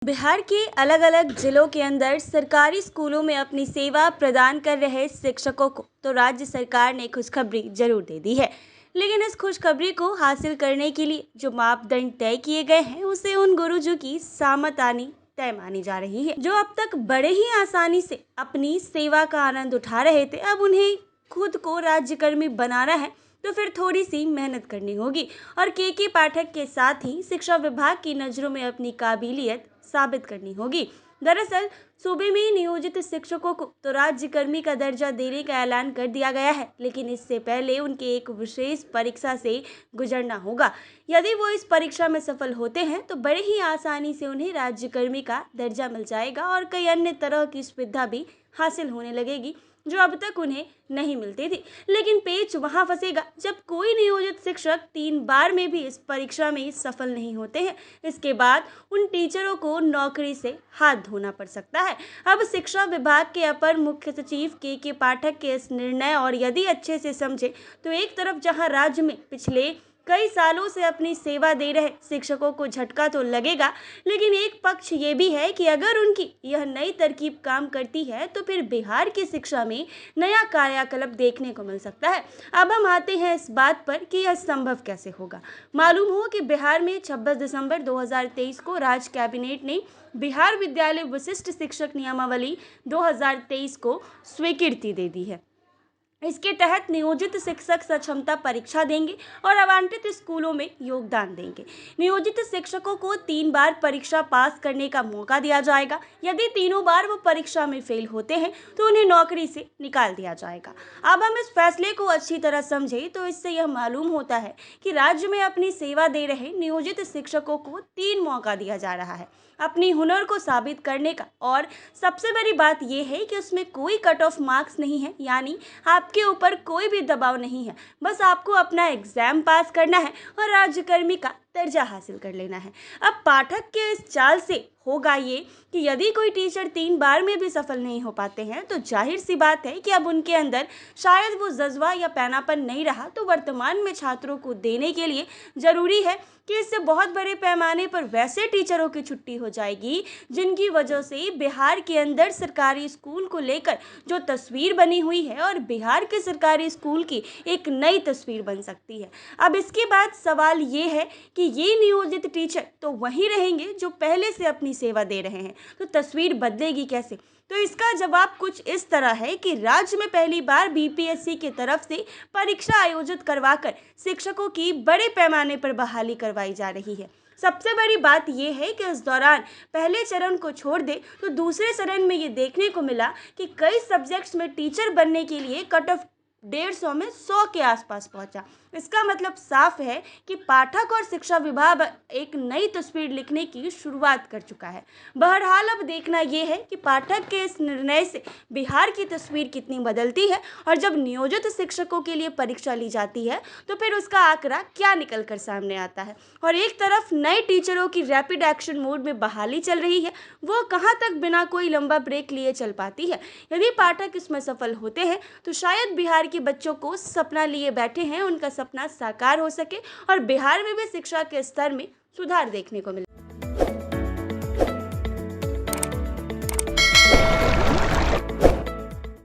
बिहार के अलग अलग जिलों के अंदर सरकारी स्कूलों में अपनी सेवा प्रदान कर रहे शिक्षकों को तो राज्य सरकार ने खुशखबरी जरूर दे दी है। लेकिन इस खुशखबरी को हासिल करने के लिए जो मापदंड तय किए गए हैं उसे उन गुरुजों की सामत आनी तय मानी जा रही है, जो अब तक बड़े ही आसानी से अपनी सेवा का आनंद उठा रहे थे। अब उन्हें खुद को राज्यकर्मी बनाना है तो फिर थोड़ी सी मेहनत करनी होगी और के पाठक के साथ ही शिक्षा विभाग की नज़रों में अपनी काबिलियत साबित करनी होगी। दरअसल सूबे में नियोजित शिक्षकों को तो राज्यकर्मी का दर्जा देने का ऐलान कर दिया गया है, लेकिन इससे पहले उनके एक विशेष परीक्षा से गुजरना होगा। यदि वो इस परीक्षा में सफल होते हैं तो बड़े ही आसानी से उन्हें राज्यकर्मी का दर्जा मिल जाएगा और कई अन्य तरह की सुविधा भी हासिल होने लगेगी जो अब तक उन्हें नहीं मिलती थी। लेकिन पेच वहां फंसेगा जब कोई नियोजित शिक्षक 3 बार में भी इस परीक्षा में सफल नहीं होते हैं। इसके बाद उन टीचरों को नौकरी से हाथ धोना पड़ सकता है। अब शिक्षा विभाग के अपर मुख्य सचिव के पाठक के इस निर्णय और यदि अच्छे से समझे तो एक तरफ जहां राज्य में पिछले कई सालों से अपनी सेवा दे रहे शिक्षकों को झटका तो लगेगा, लेकिन एक पक्ष ये भी है कि अगर उनकी यह नई तरकीब काम करती है तो फिर बिहार की शिक्षा में नया कायाकल्प देखने को मिल सकता है। अब हम आते हैं इस बात पर कि यह संभव कैसे होगा। मालूम हो कि बिहार में 26 दिसंबर 2023 को राज्य कैबिनेट ने बिहार विद्यालय विशिष्ट शिक्षक नियमावली 2023 को स्वीकृति दे दी है। इसके तहत नियोजित शिक्षक सक्षमता परीक्षा देंगे और आवंटित स्कूलों में योगदान देंगे। नियोजित शिक्षकों को 3 बार परीक्षा पास करने का मौका दिया जाएगा। यदि तीनों बार वो परीक्षा में फेल होते हैं तो उन्हें नौकरी से निकाल दिया जाएगा। अब हम इस फैसले को अच्छी तरह समझें तो इससे यह मालूम होता है कि राज्य में अपनी सेवा दे रहे नियोजित शिक्षकों को 3 मौका दिया जा रहा है अपनी हुनर को साबित करने का। और सबसे बड़ी बात यह है कि उसमें कोई कट ऑफ मार्क्स नहीं है, यानी आपके ऊपर कोई भी दबाव नहीं है। बस आपको अपना एग्जाम पास करना है और राज्यकर्मी का दर्जा हासिल कर लेना है। अब पाठक के इस चाल से होगा ये कि यदि कोई टीचर 3 बार में भी सफल नहीं हो पाते हैं तो जाहिर सी बात है कि अब उनके अंदर शायद वो जज्बा या पैनापन नहीं रहा। तो वर्तमान में छात्रों को देने के लिए जरूरी है कि इससे बहुत बड़े पैमाने पर वैसे टीचरों की छुट्टी हो जाएगी जिनकी वजह से बिहार के अंदर सरकारी स्कूल को लेकर जो तस्वीर बनी हुई है और बिहार के सरकारी स्कूल की एक नई तस्वीर बन सकती है। अब इसके बाद सवाल ये है कि ये नियोजित टीचर तो वहीं रहेंगे जो पहले से अपनी सेवा दे रहे हैं, तो तस्वीर बदलेगी कैसे? तो इसका जवाब कुछ इस तरह है कि राज्य में पहली बार बीपीएससी की तरफ से परीक्षा आयोजित करवाकर शिक्षकों की बड़े पैमाने पर बहाली करवाई जा रही है। सबसे बड़ी बात यह है कि इस दौरान पहले चरण को छोड़ दे तो दूसरे चरण में ये देखने को मिला कि कई सब्जेक्ट्स में टीचर बनने के लिए कट ऑफ 150 में 100 के आसपास पहुंचा। इसका मतलब साफ है कि पाठक और शिक्षा विभाग एक नई तस्वीर लिखने की शुरुआत कर चुका है। बहरहाल अब देखना यह है कि पाठक के इस निर्णय से बिहार की तस्वीर कितनी बदलती है और जब नियोजित शिक्षकों के लिए परीक्षा ली जाती है तो फिर उसका आंकड़ा क्या निकल कर सामने आता है। और एक तरफ नए टीचरों की रैपिड एक्शन मोड में बहाली चल रही है, वो कहाँ तक बिना कोई लंबा ब्रेक लिए चल पाती है। यदि पाठक इसमें सफल होते हैं तो शायद बिहार के बच्चों को सपना लिए बैठे हैं उनका सपना साकार हो सके और बिहार में भी शिक्षा के स्तर में सुधार देखने को मिले।